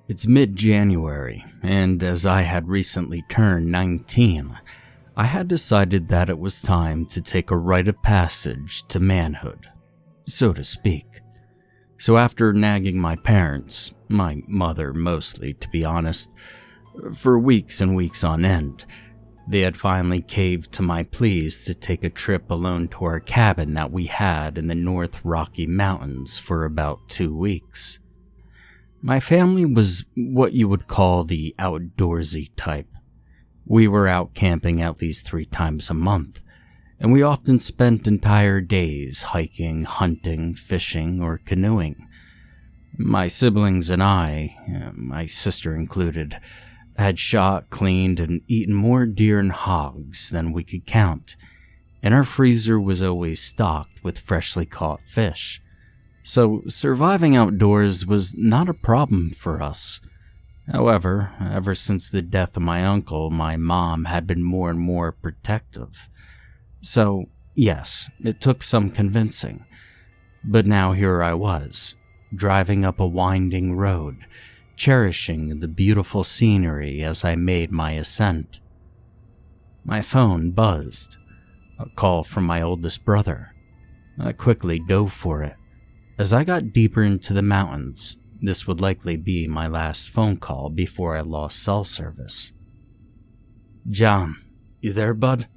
It's mid-January, and as I had recently turned 19, I had decided that it was time to take a rite of passage to manhood, so to speak. So after nagging my parents, my mother mostly to be honest, for weeks and weeks on end, they had finally caved to my pleas to take a trip alone to our cabin that we had in the North Rocky Mountains for about 2 weeks. My family was what you would call the outdoorsy type. We were out camping at least 3 times a month, and we often spent entire days hiking, hunting, fishing, or canoeing. My siblings and I, my sister included, had shot, cleaned, and eaten more deer and hogs than we could count, and our freezer was always stocked with freshly caught fish. So surviving outdoors was not a problem for us. However, ever since the death of my uncle, my mom had been more and more protective. So, yes, it took some convincing. But now here I was, driving up a winding road, cherishing the beautiful scenery as I made my ascent. My phone buzzed, a call from my oldest brother. I quickly dove for it. As I got deeper into the mountains, this would likely be my last phone call before I lost cell service. "John, you there, bud?"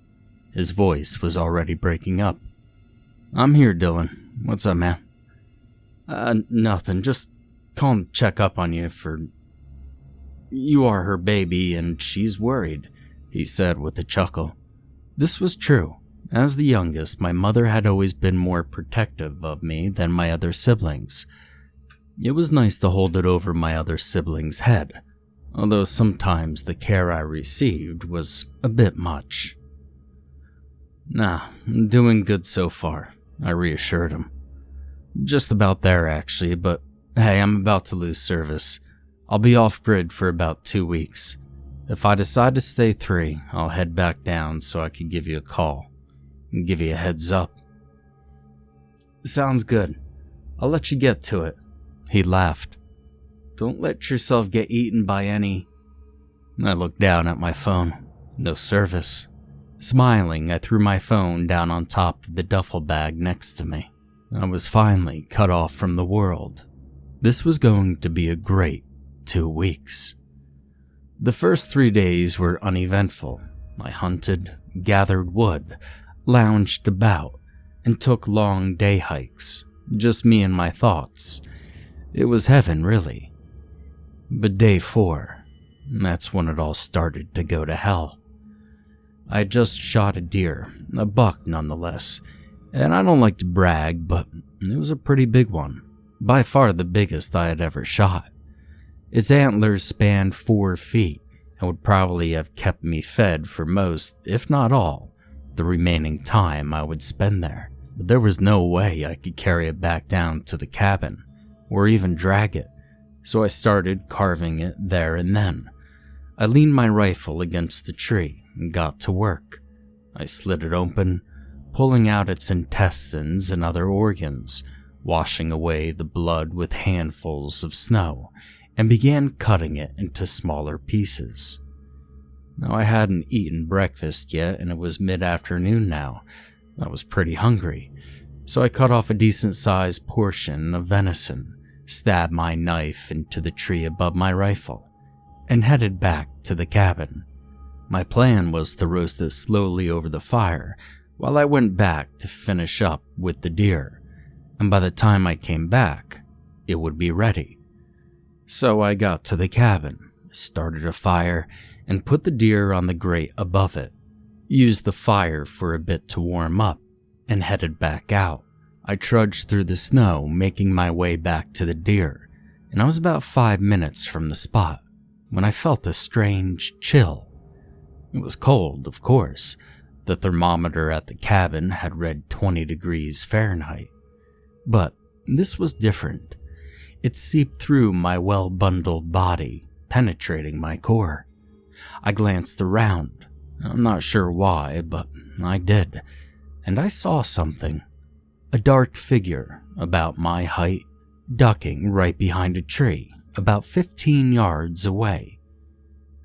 His voice was already breaking up. "I'm here, Dylan. What's up, man?" Nothing. Just calling to check up on you for... You are her baby and she's worried," he said with a chuckle. This was true. As the youngest, my mother had always been more protective of me than my other siblings. It was nice to hold it over my other siblings' head, although sometimes the care I received was a bit much. "Nah, I'm doing good so far," I reassured him. "Just about there, actually, but hey, I'm about to lose service. I'll be off-grid for about 2 weeks. If I decide to stay 3, I'll head back down so I can give you a call and give you a heads up." "Sounds good. I'll let you get to it." He laughed. "Don't let yourself get eaten by any..." I looked down at my phone. No service. Smiling, I threw my phone down on top of the duffel bag next to me. I was finally cut off from the world. This was going to be a great 2 weeks. The first 3 days were uneventful. I hunted, gathered wood, lounged about, and took long day hikes. Just me and my thoughts. It was heaven, really. But day 4, that's when it all started to go to hell. I had just shot a deer, a buck nonetheless, and I don't like to brag, but it was a pretty big one. By far the biggest I had ever shot. Its antlers spanned 4 feet and would probably have kept me fed for most, if not all, the remaining time I would spend there. But there was no way I could carry it back down to the cabin, or even drag it, so I started carving it there and then. I leaned my rifle against the tree and got to work. I slit it open, pulling out its intestines and other organs, washing away the blood with handfuls of snow, and began cutting it into smaller pieces. Now, I hadn't eaten breakfast yet, and it was mid-afternoon now. I was pretty hungry, so I cut off a decent-sized portion of venison, stabbed my knife into the tree above my rifle, and headed back to the cabin. My plan was to roast it slowly over the fire while I went back to finish up with the deer, and by the time I came back, it would be ready. So I got to the cabin, started a fire, and put the deer on the grate above it, used the fire for a bit to warm up, and headed back out. I trudged through the snow, making my way back to the deer, and I was about 5 minutes from the spot when I felt a strange chill. It was cold, of course. The thermometer at the cabin had read 20 degrees Fahrenheit. But this was different. It seeped through my well-bundled body, penetrating my core. I glanced around. I'm not sure why, but I did, and I saw something. A dark figure, about my height, ducking right behind a tree, about 15 yards away.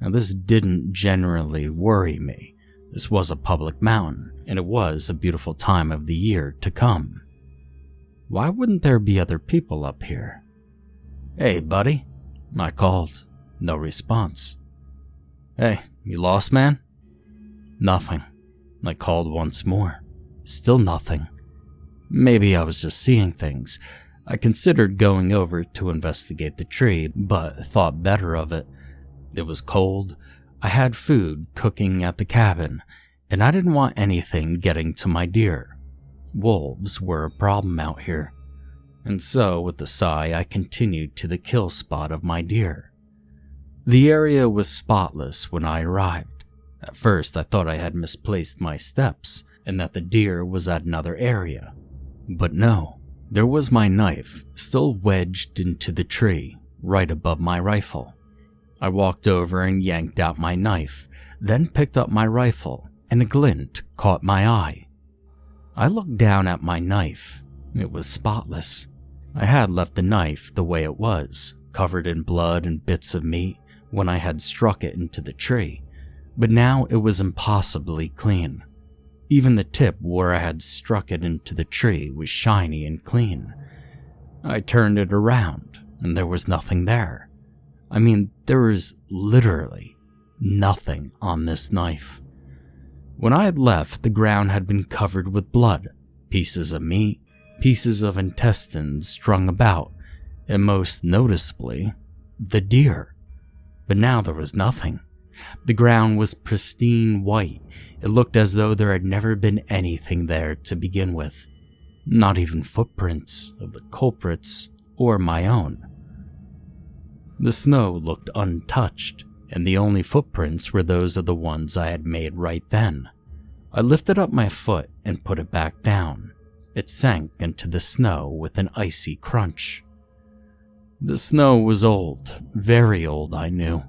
Now, this didn't generally worry me. This was a public mountain, and it was a beautiful time of the year to come. Why wouldn't there be other people up here? "Hey, buddy," I called. No response. "Hey, you lost, man?" Nothing. I called once more. Still nothing. Maybe I was just seeing things. I considered going over to investigate the tree, but thought better of it. It was cold. I had food cooking at the cabin, and I didn't want anything getting to my deer. Wolves were a problem out here. And so, with a sigh, I continued to the kill spot of my deer. The area was spotless when I arrived. At first, I thought I had misplaced my steps, and that the deer was at another area. But no, there was my knife, still wedged into the tree, right above my rifle. I walked over and yanked out my knife, then picked up my rifle, and a glint caught my eye. I looked down at my knife. It was spotless. I had left the knife the way it was, covered in blood and bits of meat, when I had struck it into the tree, but now it was impossibly clean. Even the tip where I had struck it into the tree was shiny and clean. I turned it around, and there was nothing there. I mean, there was literally nothing on this knife. When I had left, the ground had been covered with blood, pieces of meat, pieces of intestines strung about, and most noticeably, the deer. But now there was nothing. The ground was pristine white. It looked as though there had never been anything there to begin with. Not even footprints of the culprits or my own. The snow looked untouched, and the only footprints were those of the ones I had made right then. I lifted up my foot and put it back down. It sank into the snow with an icy crunch. The snow was old, very old, I knew.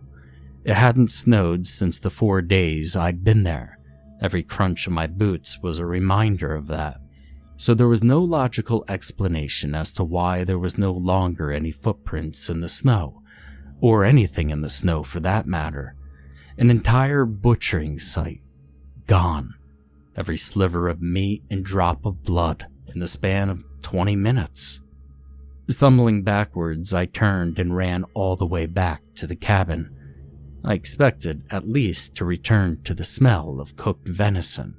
It hadn't snowed since the 4 days I'd been there. Every crunch of my boots was a reminder of that. So there was no logical explanation as to why there was no longer any footprints in the snow, or anything in the snow for that matter. An entire butchering site. Gone. Every sliver of meat and drop of blood in the span of 20 minutes. Stumbling backwards, I turned and ran all the way back to the cabin. I expected, at least, to return to the smell of cooked venison.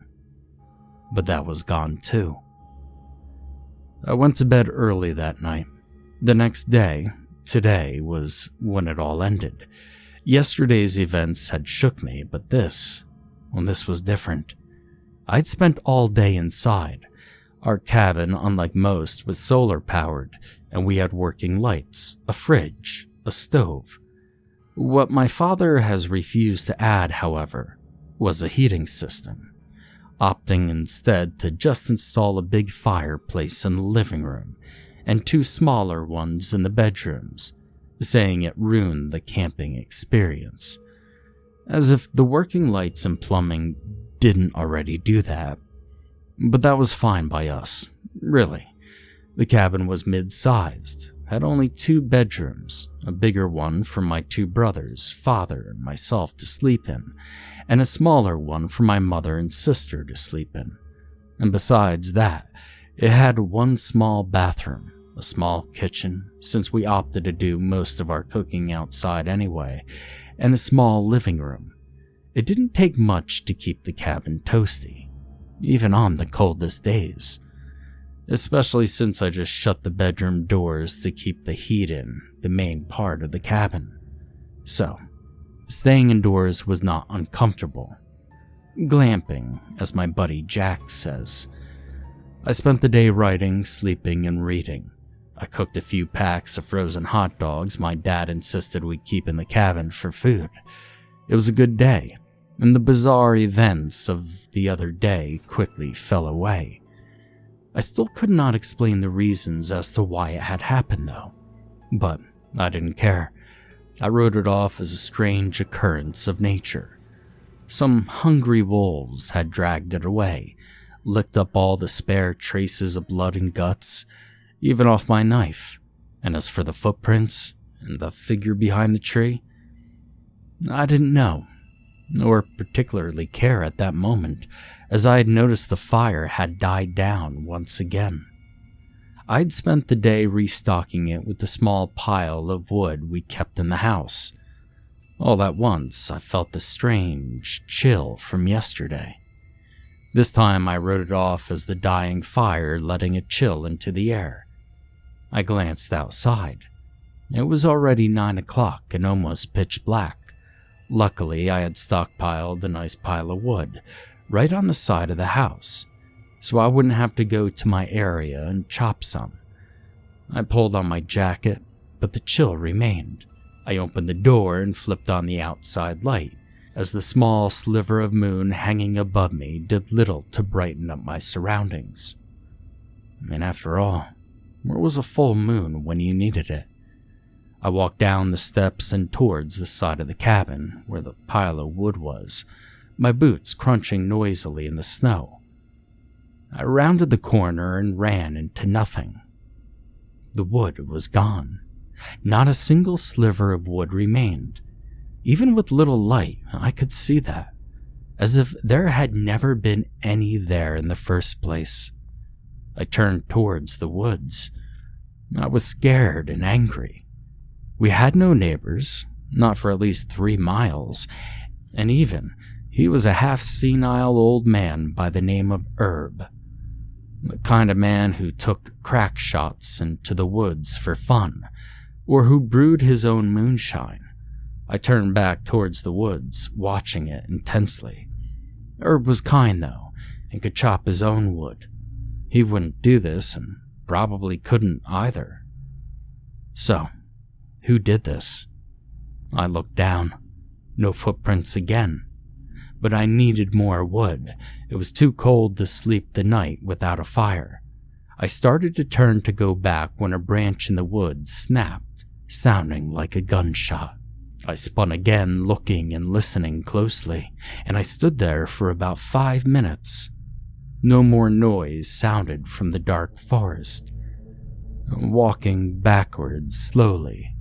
But that was gone too. I went to bed early that night. The next day, today, was when it all ended. Yesterday's events had shook me, but this was different. I'd spent all day inside. Our cabin, unlike most, was solar powered, and we had working lights, a fridge, a stove. What my father has refused to add, however, was a heating system, opting instead to just install a big fireplace in the living room and 2 smaller ones in the bedrooms, saying it ruined the camping experience. As if the working lights and plumbing didn't already do that. But that was fine by us, really. The cabin was mid-sized, had only 2 bedrooms, a bigger one for my 2 brothers, father, and myself to sleep in, and a smaller one for my mother and sister to sleep in. And besides that, it had 1 small bathroom, a small kitchen, since we opted to do most of our cooking outside anyway, and a small living room. It didn't take much to keep the cabin toasty, even on the coldest days. Especially since I just shut the bedroom doors to keep the heat in the main part of the cabin. So, staying indoors was not uncomfortable. Glamping, as my buddy Jack says. I spent the day writing, sleeping, and reading. I cooked a few packs of frozen hot dogs my dad insisted we keep in the cabin for food. It was a good day, and the bizarre events of the other day quickly fell away. I still could not explain the reasons as to why it had happened though, but I didn't care. I wrote it off as a strange occurrence of nature. Some hungry wolves had dragged it away, licked up all the spare traces of blood and guts, even off my knife, and as for the footprints, And the figure behind the tree? I didn't know, or particularly care at that moment, as I had noticed the fire had died down once again. I'd spent the day restocking it with the small pile of wood we kept in the house. All at once, I felt the strange chill from yesterday. This time I wrote it off as the dying fire letting a chill into the air. I glanced outside. It was already 9 o'clock and almost pitch black. Luckily, I had stockpiled a nice pile of wood right on the side of the house, so I wouldn't have to go to my area and chop some. I pulled on my jacket, but the chill remained. I opened the door and flipped on the outside light, as the small sliver of moon hanging above me did little to brighten up my surroundings. After all, where was a full moon when you needed it? I walked down the steps and towards the side of the cabin where the pile of wood was, my boots crunching noisily in the snow. I rounded the corner and ran into nothing. The wood was gone. Not a single sliver of wood remained. Even with little light, I could see that, as if there had never been any there in the first place. I turned towards the woods. I was scared and angry. We had no neighbors, not for at least 3 miles, and even he was a half-senile old man by the name of Herb. The kind of man who took crack shots into the woods for fun, or who brewed his own moonshine. I turned back towards the woods, watching it intensely. Herb was kind, though, and could chop his own wood. He wouldn't do this, and probably couldn't either. So, who did this? I looked down. No footprints again. But I needed more wood. It was too cold to sleep the night without a fire. I started to turn to go back when a branch in the woods snapped, sounding like a gunshot. I spun again, looking and listening closely, and I stood there for about 5 minutes. No more noise sounded from the dark forest. Walking backwards slowly,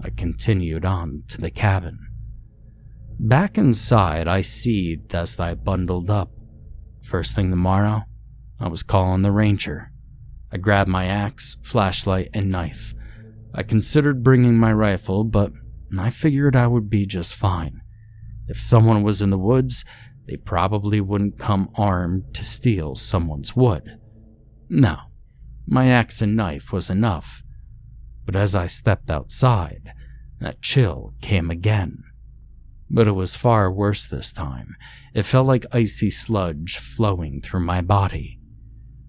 I continued on to the cabin. Back inside, I seethed as I bundled up. First thing tomorrow, I was calling the ranger. I grabbed my axe, flashlight, and knife. I considered bringing my rifle, but I figured I would be just fine. If someone was in the woods, they probably wouldn't come armed to steal someone's wood. No, my axe and knife was enough. But as I stepped outside, that chill came again. But it was far worse this time. It felt like icy sludge flowing through my body.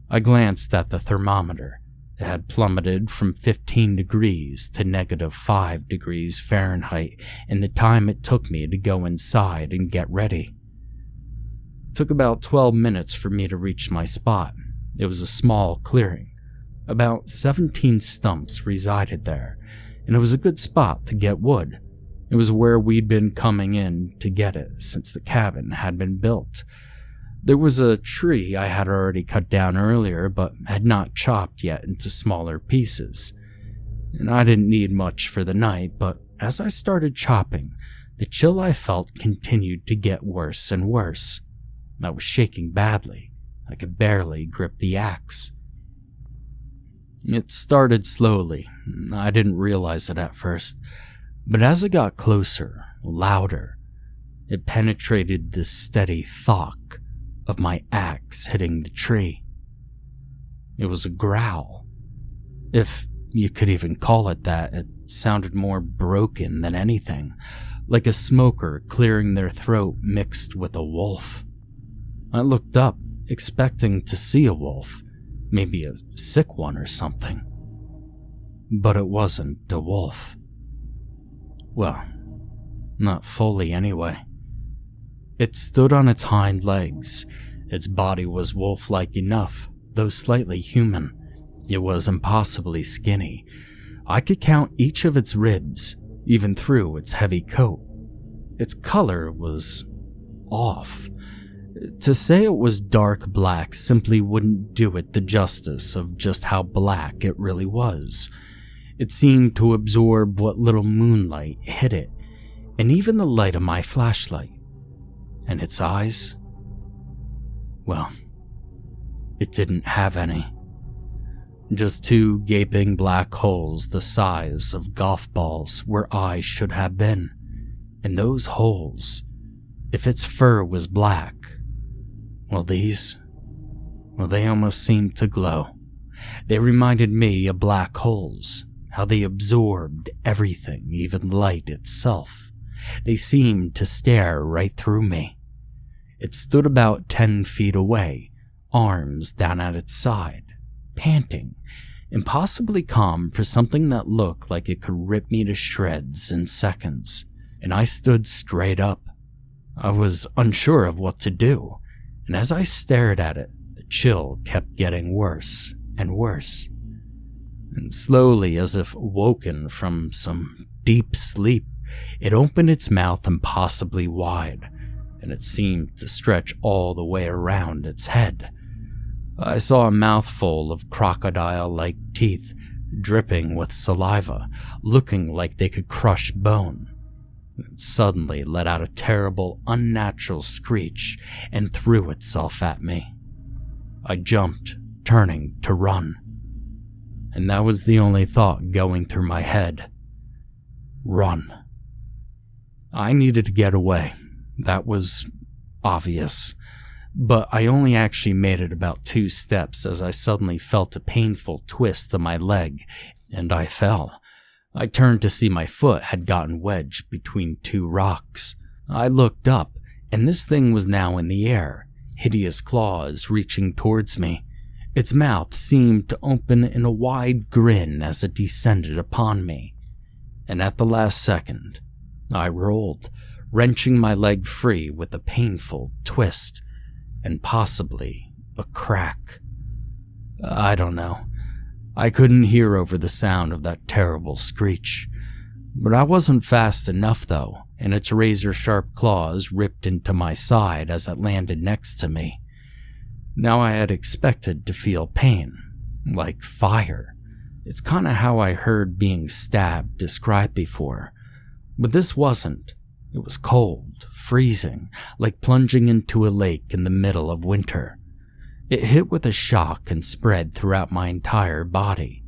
I glanced at the thermometer. It had plummeted from 15 degrees to -5 degrees Fahrenheit in the time it took me to go inside and get ready. It took about 12 minutes for me to reach my spot. It was a small clearing. About 17 stumps resided there, and it was a good spot to get wood. It was where we'd been coming in to get it since the cabin had been built. There was a tree I had already cut down earlier, but had not chopped yet into smaller pieces. And I didn't need much for the night, but as I started chopping, the chill I felt continued to get worse and worse. I was shaking badly. I could barely grip the axe. It started slowly. I didn't realize it at first, but as it got closer, louder, it penetrated the steady thwack of my axe hitting the tree. It was a growl. If you could even call it that, it sounded more broken than anything, like a smoker clearing their throat mixed with a wolf. I looked up, expecting to see a wolf, maybe a sick one or something. But it wasn't a wolf. Well, not fully anyway. It stood on its hind legs. Its body was wolf-like enough, though slightly human. It was impossibly skinny. I could count each of its ribs, even through its heavy coat. Its color was off. To say it was dark black simply wouldn't do it the justice of just how black it really was. It seemed to absorb what little moonlight hit it, and even the light of my flashlight. And its eyes? Well, it didn't have any. Just two gaping black holes the size of golf balls where eyes should have been. And those holes, if its fur was black, well, they almost seemed to glow. They reminded me of black holes, how they absorbed everything, even light itself. They seemed to stare right through me. It stood about 10 feet away, arms down at its side, panting, impossibly calm for something that looked like it could rip me to shreds in seconds. And I stood straight up. I was unsure of what to do, and as I stared at it, the chill kept getting worse and worse. And slowly, as if woken from some deep sleep, it opened its mouth impossibly wide, and it seemed to stretch all the way around its head. I saw a mouthful of crocodile-like teeth, dripping with saliva, looking like they could crush bone. It suddenly let out a terrible, unnatural screech and threw itself at me. I jumped, turning to run. And that was the only thought going through my head. Run. I needed to get away. That was obvious. But I only actually made it about 2 steps as I suddenly felt a painful twist of my leg, and I fell. I turned to see my foot had gotten wedged between 2 rocks. I looked up, and this thing was now in the air, hideous claws reaching towards me. Its mouth seemed to open in a wide grin as it descended upon me. And at the last second, I rolled, wrenching my leg free with a painful twist, and possibly a crack. I don't know. I couldn't hear over the sound of that terrible screech. But I wasn't fast enough though, and its razor-sharp claws ripped into my side as it landed next to me. Now I had expected to feel pain, like fire. It's kinda how I heard being stabbed described before. But this wasn't. It was cold, freezing, like plunging into a lake in the middle of winter. It hit with a shock and spread throughout my entire body.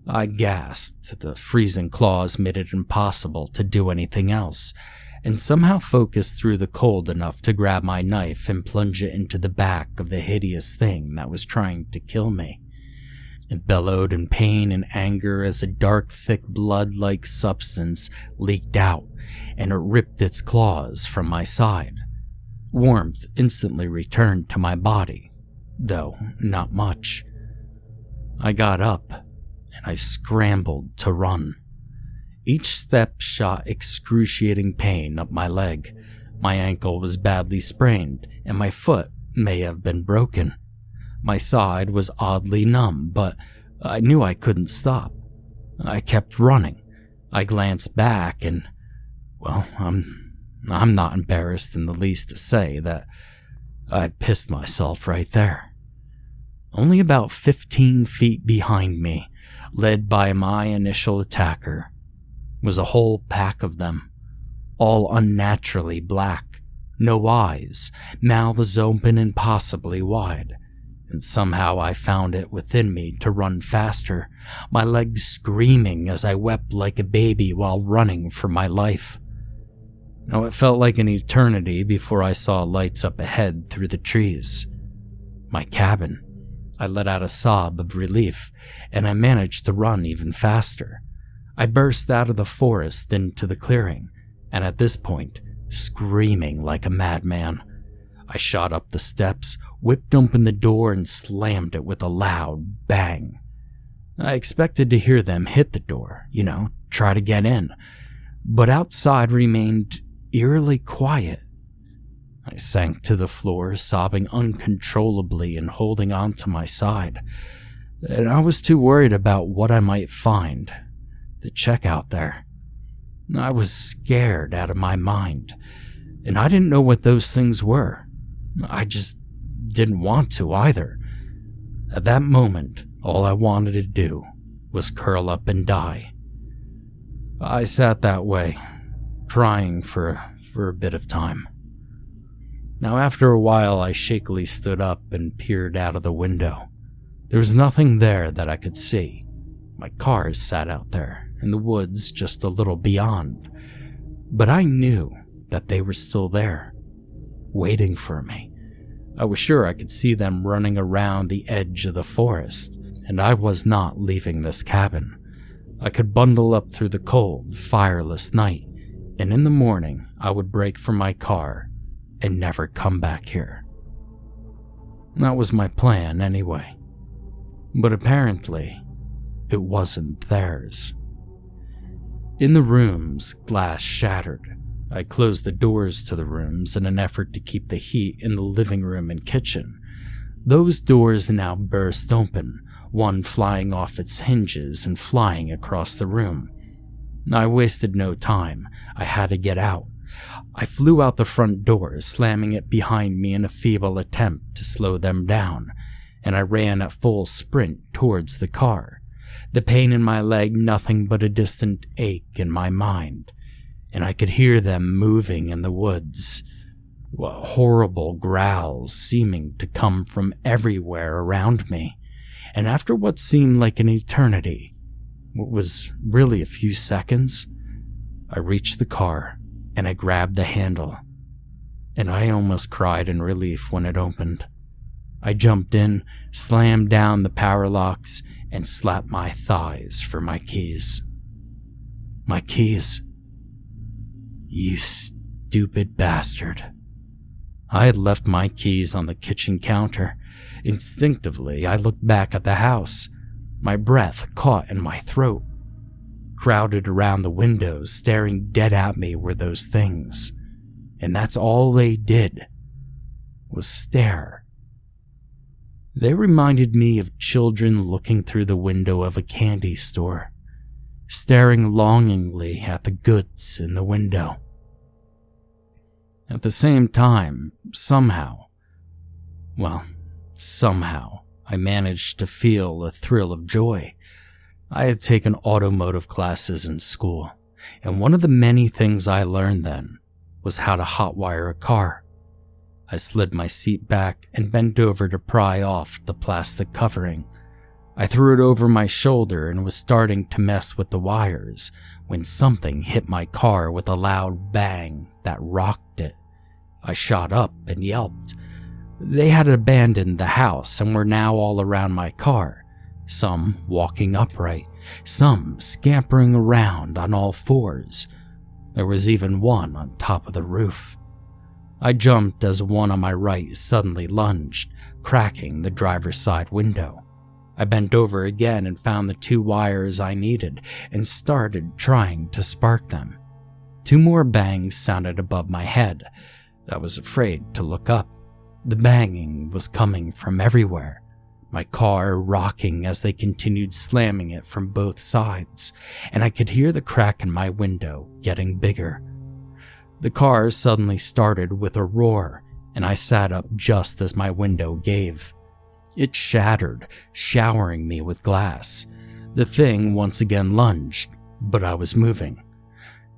I gasped. The freezing claws made it impossible to do anything else, and somehow focused through the cold enough to grab my knife and plunge it into the back of the hideous thing that was trying to kill me. It bellowed in pain and anger as a dark, thick blood-like substance leaked out, and it ripped its claws from my side. Warmth instantly returned to my body, though not much. I got up, and I scrambled to run. Each step shot excruciating pain up my leg. My ankle was badly sprained, and my foot may have been broken. My side was oddly numb, but I knew I couldn't stop. I kept running. I glanced back and, well, I'm not embarrassed in the least to say that I'd pissed myself right there. Only about 15 feet behind me, led by my initial attacker, was a whole pack of them, all unnaturally black, no eyes, mouths open and possibly wide. And somehow I found it within me to run faster, my legs screaming as I wept like a baby while running for my life. Now it felt like an eternity before I saw lights up ahead through the trees. My cabin. I let out a sob of relief, and I managed to run even faster. I burst out of the forest into the clearing, and at this point, screaming like a madman. I shot up the steps, whipped open the door, and slammed it with a loud bang. I expected to hear them hit the door, try to get in, but outside remained eerily quiet. I sank to the floor, sobbing uncontrollably and holding on to my side, and I was too worried about what I might find to check out there. I was scared out of my mind, and I didn't know what those things were. I just didn't want to either. At that moment, all I wanted to do was curl up and die. I sat that way, trying for a bit of time. Now, after a while, I shakily stood up and peered out of the window. There was nothing there that I could see. My cars sat out there, in the woods just a little beyond. But I knew that they were still there, waiting for me. I was sure I could see them running around the edge of the forest, and I was not leaving this cabin. I could bundle up through the cold, fireless night, and in the morning I would break from my car and never come back here. That was my plan anyway. But apparently, it wasn't theirs. In the rooms, glass shattered. I closed the doors to the rooms in an effort to keep the heat in the living room and kitchen. Those doors now burst open, one flying off its hinges and flying across the room. I wasted no time. I had to get out. I flew out the front door, slamming it behind me in a feeble attempt to slow them down, and I ran at full sprint towards the car. The pain in my leg nothing but a distant ache in my mind, and I could hear them moving in the woods. Horrible growls seeming to come from everywhere around me, and after what seemed like an eternity, what was really a few seconds, I reached the car and I grabbed the handle, and I almost cried in relief when it opened. I jumped in, slammed down the power locks, and slapped my thighs for my keys. My keys. You stupid bastard. I had left my keys on the kitchen counter. Instinctively, I looked back at the house. My breath caught in my throat. Crowded around the windows, staring dead at me were those things. And that's all they did, was stare. They reminded me of children looking through the window of a candy store, staring longingly at the goods in the window. At the same time, somehow, I managed to feel a thrill of joy. I had taken automotive classes in school, and one of the many things I learned then was how to hotwire a car. I slid my seat back and bent over to pry off the plastic covering. I threw it over my shoulder and was starting to mess with the wires when something hit my car with a loud bang that rocked it. I shot up and yelped. They had abandoned the house and were now all around my car, some walking upright, some scampering around on all fours. There was even one on top of the roof. I jumped as one on my right suddenly lunged, cracking the driver's side window. I bent over again and found the 2 wires I needed and started trying to spark them. 2 more bangs sounded above my head. I was afraid to look up. The banging was coming from everywhere, my car rocking as they continued slamming it from both sides, and I could hear the crack in my window getting bigger. The car suddenly started with a roar, and I sat up just as my window gave. It shattered, showering me with glass. The thing once again lunged, but I was moving.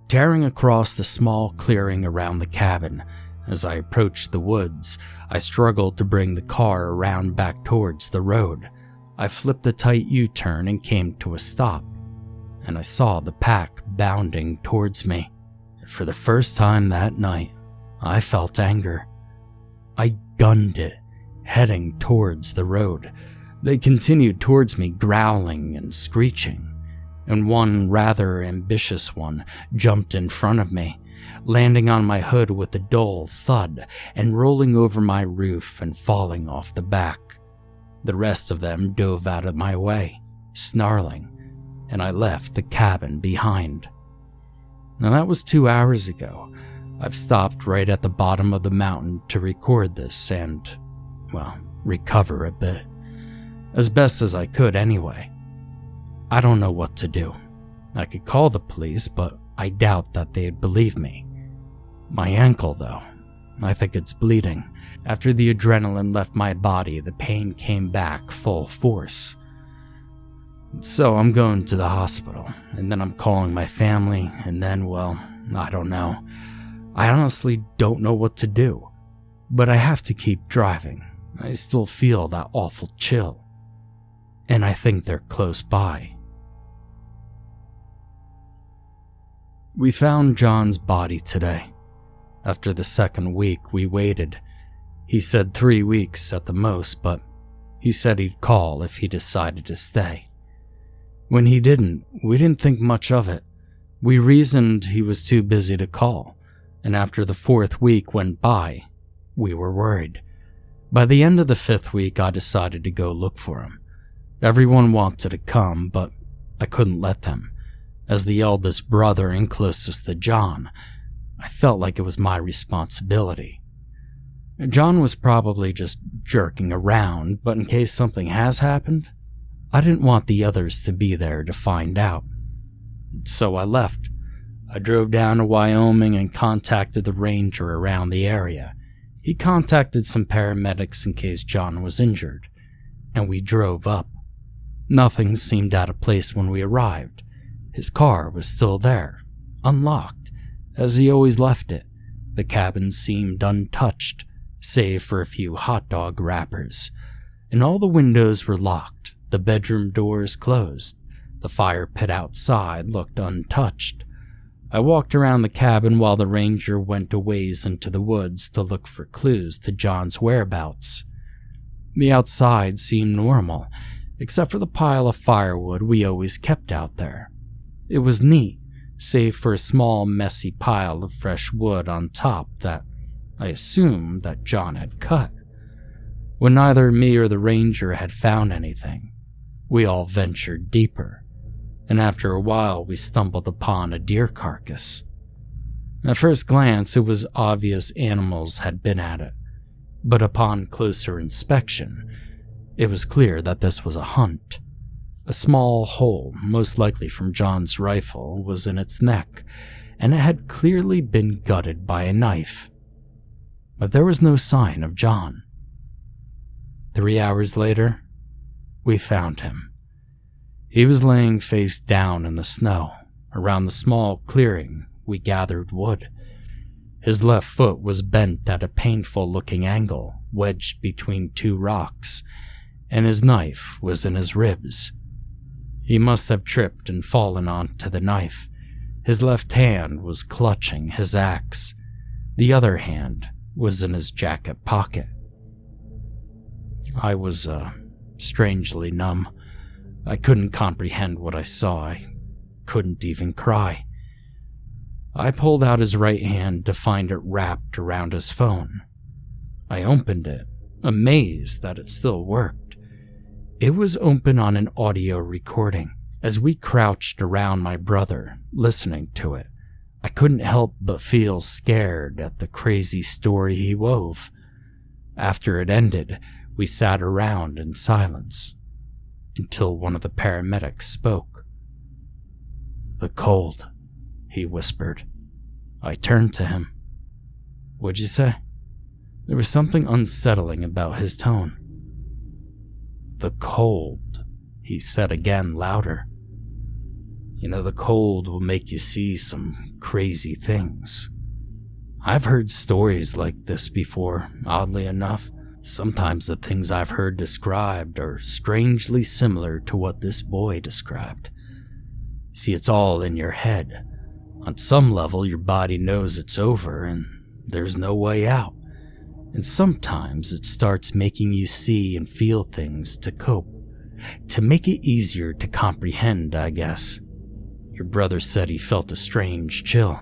Tearing across the small clearing around the cabin, as I approached the woods, I struggled to bring the car around back towards the road. I flipped a tight U-turn and came to a stop, and I saw the pack bounding towards me. For the first time that night, I felt anger. I gunned it, heading towards the road. They continued towards me, growling and screeching, and one rather ambitious one jumped in front of me, landing on my hood with a dull thud and rolling over my roof and falling off the back. The rest of them dove out of my way, snarling, and I left the cabin behind. Now that was 2 hours ago. I've stopped right at the bottom of the mountain to record this and, recover a bit. As best as I could anyway. I don't know what to do. I could call the police, but I doubt that they'd believe me. My ankle, though, I think it's bleeding. After the adrenaline left my body, the pain came back full force. So I'm going to the hospital, and then I'm calling my family, and then, well, I don't know. I honestly don't know what to do, but I have to keep driving. I still feel that awful chill, and I think they're close by. We found John's body today. After the second week, we waited. He said 3 weeks at the most, but he said he'd call if he decided to stay. When he didn't, we didn't think much of it. We reasoned he was too busy to call, and after the 4th week went by, we were worried. By the end of the 5th week, I decided to go look for him. Everyone wanted to come, but I couldn't let them. As the eldest brother and closest to John, I felt like it was my responsibility. John was probably just jerking around, but in case something has happened, I didn't want the others to be there to find out. So I left. I drove down to Wyoming and contacted the ranger around the area. He contacted some paramedics in case John was injured, and we drove up. Nothing seemed out of place when we arrived. His car was still there, unlocked, as he always left it. The cabin seemed untouched, save for a few hot dog wrappers, and all the windows were locked, the bedroom doors closed. The fire pit outside looked untouched. I walked around the cabin while the ranger went a ways into the woods to look for clues to John's whereabouts. The outside seemed normal, except for the pile of firewood we always kept out there. It was neat, save for a small, messy pile of fresh wood on top that I assumed that John had cut. When neither me or the ranger had found anything, we all ventured deeper, and after a while we stumbled upon a deer carcass. At first glance, it was obvious animals had been at it, but upon closer inspection, it was clear that this was a hunt. A small hole, most likely from John's rifle, was in its neck, and it had clearly been gutted by a knife. But there was no sign of John. 3 hours later, we found him. He was laying face down in the snow. Around the small clearing, we gathered wood. His left foot was bent at a painful-looking angle, wedged between 2 rocks, and his knife was in his ribs. He must have tripped and fallen onto the knife. His left hand was clutching his axe. The other hand was in his jacket pocket. I was, strangely numb. I couldn't comprehend what I saw. I couldn't even cry. I pulled out his right hand to find it wrapped around his phone. I opened it, amazed that it still worked. It was open on an audio recording. As we crouched around my brother, listening to it, I couldn't help but feel scared at the crazy story he wove. After it ended, we sat around in silence, until one of the paramedics spoke. "The cold," he whispered. I turned to him. "What'd you say?" There was something unsettling about his tone. "The cold," he said again, louder. "You know, the cold will make you see some crazy things. I've heard stories like this before, oddly enough. Sometimes the things I've heard described are strangely similar to what this boy described. See, it's all in your head. On some level, your body knows it's over and there's no way out. And sometimes it starts making you see and feel things to cope, to make it easier to comprehend, I guess. Your brother said he felt a strange chill.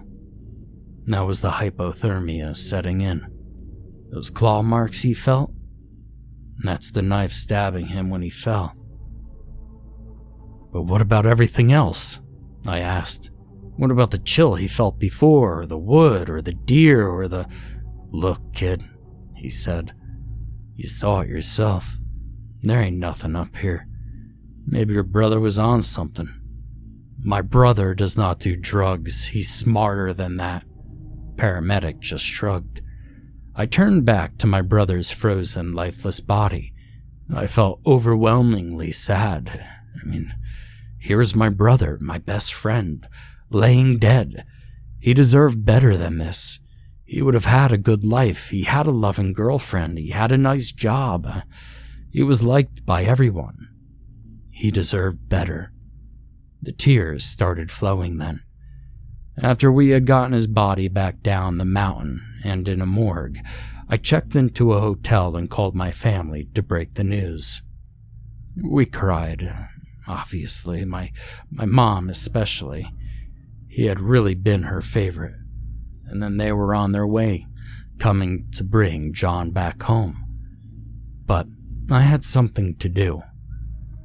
That was the hypothermia setting in. Those claw marks he felt, that's the knife stabbing him when he fell." "But what about everything else?" I asked. "What about the chill he felt before, or the wood, or the deer, or the—" "Look, kid," he said. "You saw it yourself. There ain't nothing up here. Maybe your brother was on something." "My brother does not do drugs. He's smarter than that." Paramedic just shrugged. I turned back to my brother's frozen, lifeless body. I felt overwhelmingly sad, I mean, here's my brother, my best friend, laying dead. He deserved better than this. He would have had a good life. He had a loving girlfriend. He had a nice job. He was liked by everyone. He deserved better. The tears started flowing then. After we had gotten his body back down the mountain and in a morgue, I checked into a hotel and called my family to break the news. We cried, obviously, my mom especially. He had really been her favorite. And then they were on their way, coming to bring John back home. But I had something to do.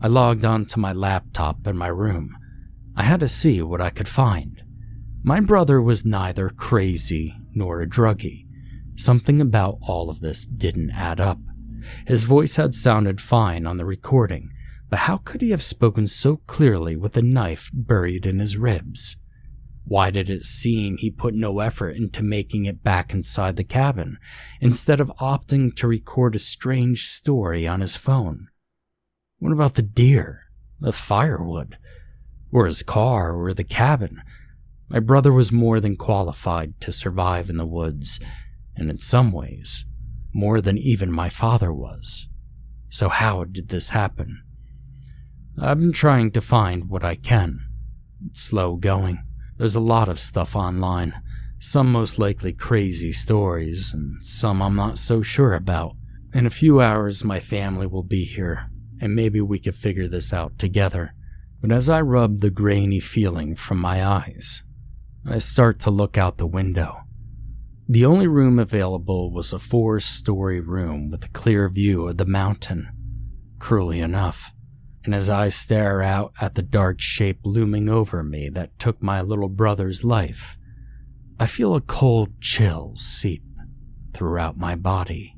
I logged onto my laptop in my room. I had to see what I could find. My brother was neither crazy nor a druggie. Something about all of this didn't add up. His voice had sounded fine on the recording, but how could he have spoken so clearly with a knife buried in his ribs? Why did it seem he put no effort into making it back inside the cabin, instead of opting to record a strange story on his phone? What about the deer, the firewood, or his car, or the cabin? My brother was more than qualified to survive in the woods, and in some ways, more than even my father was. So how did this happen? I've been trying to find what I can. It's slow going. There's a lot of stuff online, some most likely crazy stories, and some I'm not so sure about. In a few hours, my family will be here, and maybe we could figure this out together. But as I rub the grainy feeling from my eyes, I start to look out the window. The only room available was a 4-story room with a clear view of the mountain, cruelly enough. And as I stare out at the dark shape looming over me that took my little brother's life, I feel a cold chill seep throughout my body.